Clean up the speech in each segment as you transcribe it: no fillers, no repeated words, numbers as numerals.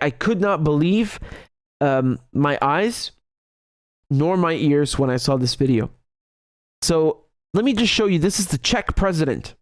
I could not believe my eyes nor my ears when I saw this video. So let me just show you. This is the Czech president.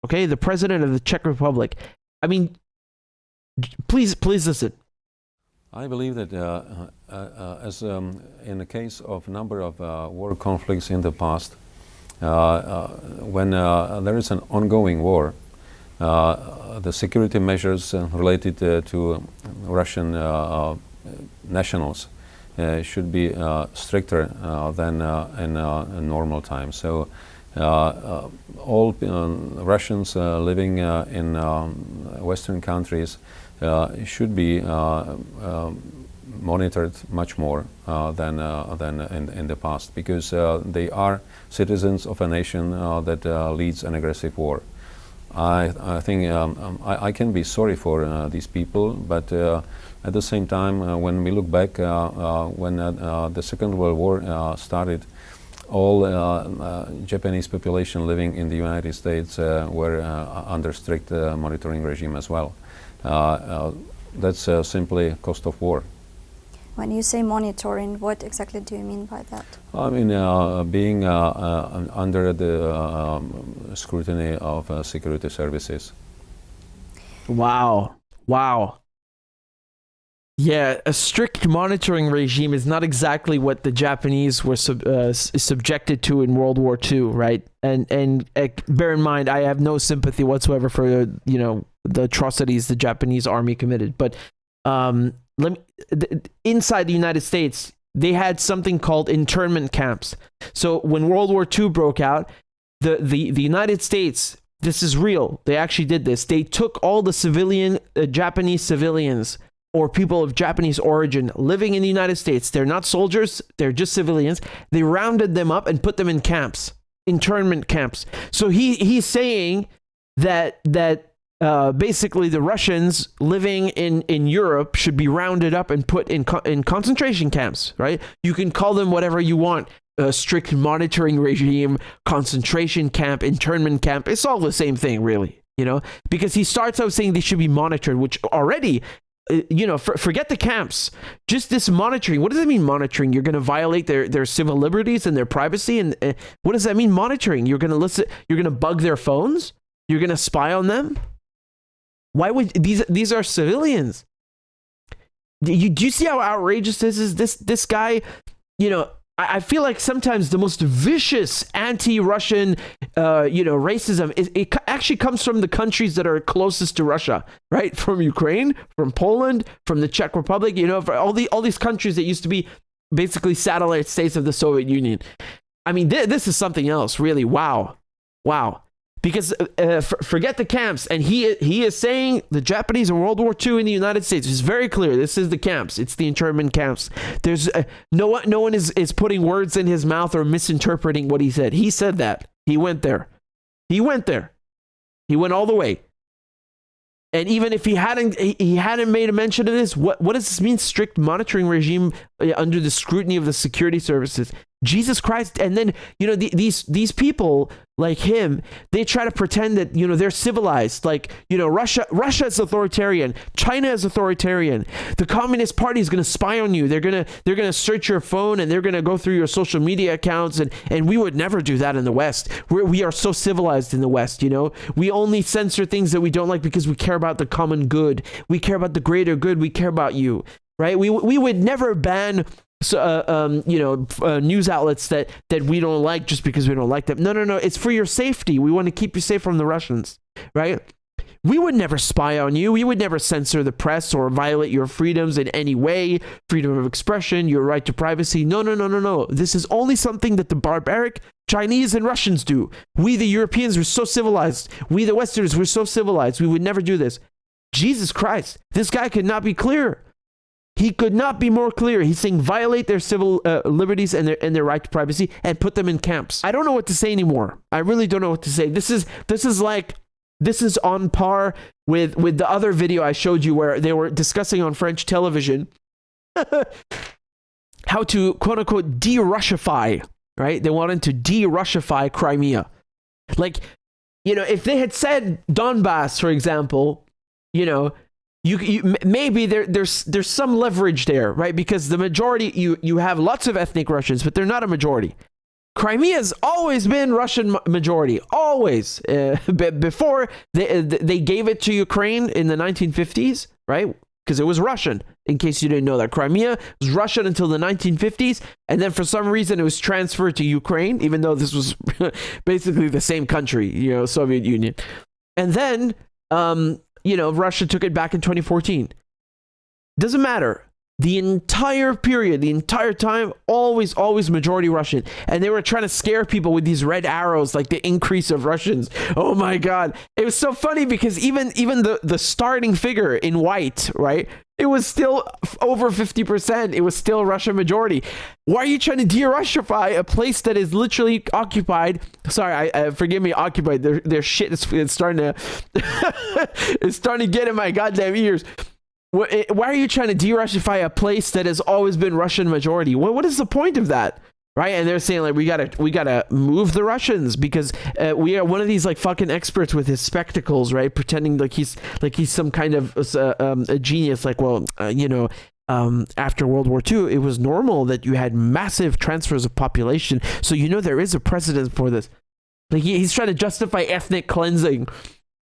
Okay, the president of the Czech Republic. I mean, please listen. I believe that as in the case of a number of war conflicts in the past, when there is an ongoing war, the security measures related to Russian nationals should be stricter than in normal times. So all Russians living in Western countries should be monitored much more than in the past, because they are citizens of a nation that leads an aggressive war. I think I can be sorry for these people, but at the same time, when we look back, when the Second World War started, all Japanese population living in the United States were under strict monitoring regime as well. That's simply cost of war. When you say monitoring, what exactly do you mean by that? I mean, being under the scrutiny of security services. Wow. Yeah, a strict monitoring regime is not exactly what the Japanese were subjected to in World War II, right? And bear in mind, I have no sympathy whatsoever for the atrocities the Japanese army committed. But inside the United States, they had something called internment camps. So when World War II broke out, the United States, this is real, they actually did this. They took all the Japanese civilians or people of Japanese origin living in the United States. They're not soldiers, they're just civilians. They rounded them up and put them in camps, internment camps. So he's saying that basically the Russians living in Europe should be rounded up and put in concentration camps, right? You can call them whatever you want. A strict monitoring regime, concentration camp, internment camp. It's all the same thing, really, because he starts out saying they should be monitored, which already, forget the camps, just this monitoring. What does it mean, monitoring? You're going to violate their civil liberties and their privacy. And what does that mean, monitoring? You're going to listen, you're going to bug their phones. You're going to spy on them. Why would these are civilians? Do you see how outrageous this is? This guy, I feel like sometimes the most vicious anti-Russian, racism it actually comes from the countries that are closest to Russia, right? From Ukraine, from Poland, from the Czech Republic, for all these countries that used to be basically satellite states of the Soviet Union. I mean, this is something else, really. Wow. Because forget the camps, and he is saying the Japanese in World War II in the United States. It's very clear. This is the camps. It's the internment camps. There's no one is putting words in his mouth or misinterpreting what he said. He said that. He went there. He went all the way. And even if he hadn't made a mention of this, what does this mean? Strict monitoring regime under the scrutiny of the security services. Jesus Christ. And then, these people like him, they try to pretend that, they're civilized. Like, Russia is authoritarian. China is authoritarian. The Communist Party is going to spy on you. They're going to search your phone, and they're going to go through your social media accounts. And we would never do that in the West. We are so civilized in the West, We only censor things that we don't like because we care about the common good. We care about the greater good. We care about you, right? We would never ban news outlets that we don't like just because we don't like them. No. It's for your safety. We want to keep you safe from the Russians, right? We would never spy on you. We would never censor the press or violate your freedoms in any way. Freedom of expression, your right to privacy. No. This is only something that the barbaric Chinese and Russians do. We, the Europeans, were so civilized. We, the Westerners, were so civilized. We would never do this. Jesus Christ, this guy could not be clearer. He could not be more clear. He's saying violate their civil liberties and their right to privacy and put them in camps. I don't know what to say anymore. I really don't know what to say. This is on par with the other video I showed you where they were discussing on French television how to quote unquote de-Russify, right? They wanted to de-Russify Crimea. Like, if they had said Donbass, for example, maybe there's some leverage there, right? Because the majority, you have lots of ethnic Russians, but they're not a majority. Crimea's always been Russian majority, always. Before they gave it to Ukraine in the 1950s, right? Because it was Russian, in case you didn't know that. Crimea was Russian until the 1950s, and then for some reason it was transferred to Ukraine, even though this was basically the same country, Soviet Union. And then, Russia took it back in 2014. Doesn't matter. The entire period, the entire time, always majority Russian. And they were trying to scare people with these red arrows, like the increase of Russians. Oh my God. It was so funny because even the starting figure in white, right? It was still over 50%. It was still Russian majority. Why are you trying to de-Russify a place that is literally occupied? Sorry, forgive me, occupied. Their shit is starting to it's starting to get in my goddamn ears. Why are you trying to de-Russify a place that has always been Russian majority? What is the point of that, right? And they're saying like we gotta move the Russians because we are one of these like fucking experts with his spectacles, right? Pretending like he's some kind of a genius. Like, after World War II, it was normal that you had massive transfers of population. So there is a precedent for this. Like he's trying to justify ethnic cleansing.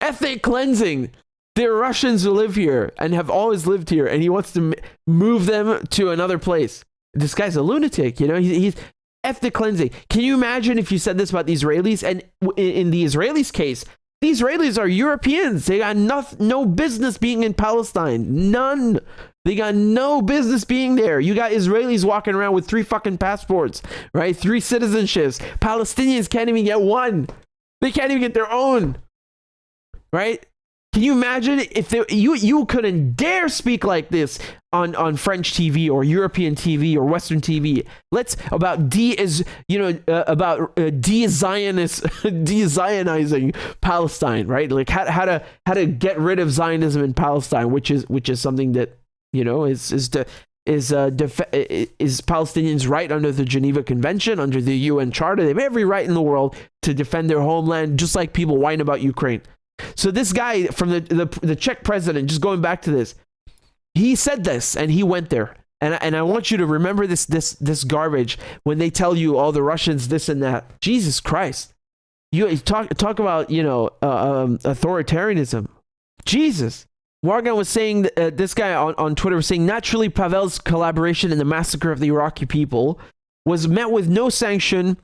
Ethnic cleansing. There are Russians who live here and have always lived here, and he wants to move them to another place. This guy's a lunatic, he's ethnic cleansing. Can you imagine if you said this about the Israelis? And in the Israelis' case, the Israelis are Europeans. They got no business being in Palestine. None. They got no business being there. You got Israelis walking around with 3 fucking passports, right? 3 citizenships. Palestinians can't even get one. They can't even get their own, right? Can you imagine if you couldn't dare speak like this on French TV or European TV or Western TV? About de-Zionizing Palestine, right? Like how to get rid of Zionism in Palestine, which is something that is Palestinians' right under the Geneva Convention, under the UN Charter. They have every right in the world to defend their homeland, just like people whine about Ukraine. So this guy from the Czech president, just going back to this, he said this and he went there. And I want you to remember this garbage when they tell you all the Russians this and that. Jesus Christ. You talk about, authoritarianism. Jesus. Morgan was saying, this guy on Twitter was saying, naturally Pavel's collaboration in the massacre of the Iraqi people was met with no sanction.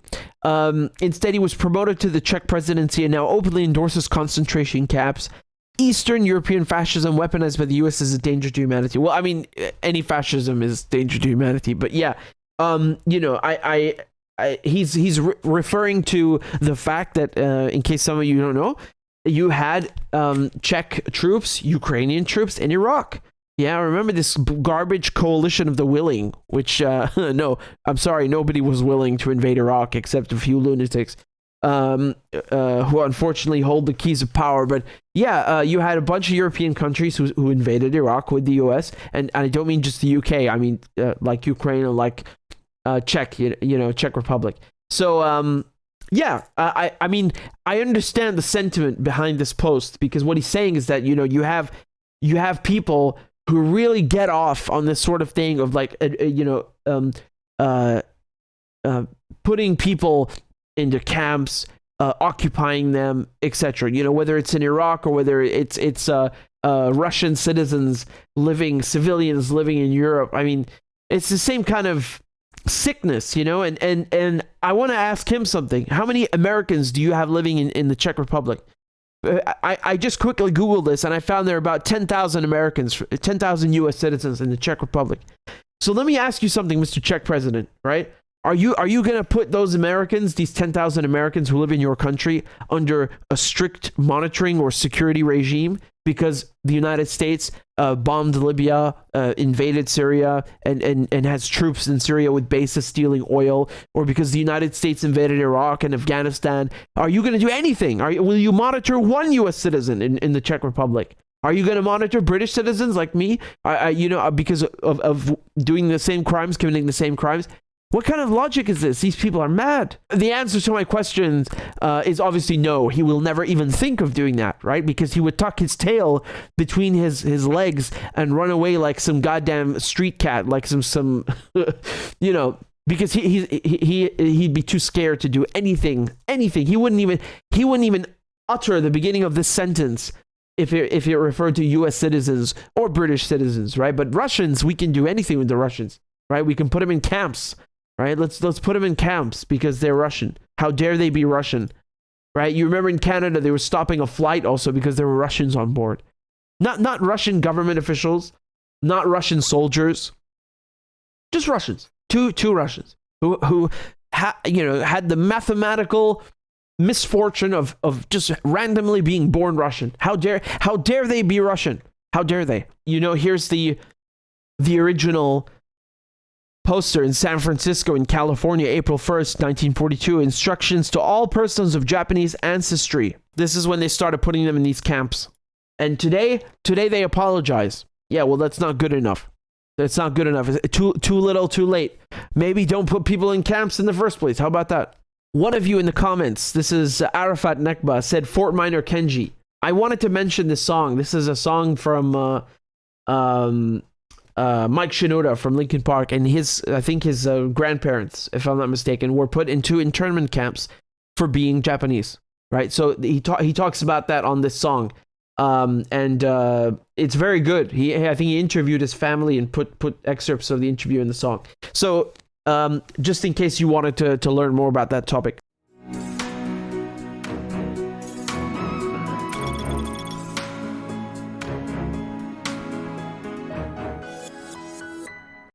Instead, he was promoted to the Czech presidency and now openly endorses concentration camps. Eastern European fascism weaponized by the U.S. is a danger to humanity. Well, I mean, any fascism is a danger to humanity. But yeah, he's referring to the fact that, in case some of you don't know, you had Czech troops, Ukrainian troops in Iraq. Yeah, remember this garbage coalition of the willing, which, no, I'm sorry, nobody was willing to invade Iraq except a few lunatics who unfortunately hold the keys of power. But yeah, you had a bunch of European countries who invaded Iraq with the US. And I don't mean just the UK. I mean, like Ukraine or like Czech, Czech Republic. So, yeah, I mean, I understand the sentiment behind this post because what he's saying is that, you have people who really get off on this sort of thing of like, putting people into camps, occupying them, etc. Whether it's in Iraq or whether it's Russian citizens civilians living in Europe. I mean, it's the same kind of sickness, and I want to ask him something. How many Americans do you have living in the Czech Republic? I just quickly Googled this and I found there are about 10,000 Americans, 10,000 U.S. citizens in the Czech Republic. So let me ask you something, Mr. Czech President, right? Are you going to put those Americans, these 10,000 Americans who live in your country, under a strict monitoring or security regime because the United States bombed Libya, invaded Syria, and has troops in Syria with bases stealing oil, or because the United States invaded Iraq and Afghanistan? Are you going to do anything? Will you monitor one U.S. citizen in the Czech Republic? Are you going to monitor British citizens like me, because of doing the same crimes, committing the same crimes? What kind of logic is this? These people are mad. The answer to my question is obviously no. He will never even think of doing that, right? Because he would tuck his tail between his legs and run away like some goddamn street cat, like some you know, because he'd be too scared to do anything. He wouldn't even utter the beginning of this sentence if it referred to U.S. citizens or British citizens, right? But Russians, we can do anything with the Russians, right? We can put them in camps. Right? Let's put them in camps because they're Russian. How dare they be Russian? Right? You remember in Canada they were stopping a flight also because there were Russians on board. Not Russian government officials, not Russian soldiers, just Russians. Two Russians who had the mathematical misfortune of just randomly being born Russian. How dare they be Russian? How dare they? Here's the original poster in San Francisco in California, April 1st, 1942. Instructions to all persons of Japanese ancestry. This is when they started putting them in these camps. And today they apologize. Yeah, well, that's not good enough. That's not good enough. Too little, too late. Maybe don't put people in camps in the first place. How about that? One of you in the comments, this is Arafat Nekba, said Fort Minor Kenji. I wanted to mention this song. This is a song from Mike Shinoda from Linkin Park, and I think his grandparents, if I'm not mistaken, were put into internment camps for being Japanese, right? So he talks about that on this song, and it's very good. I think he interviewed his family and put excerpts of the interview in the song. So just in case you wanted to learn more about that topic.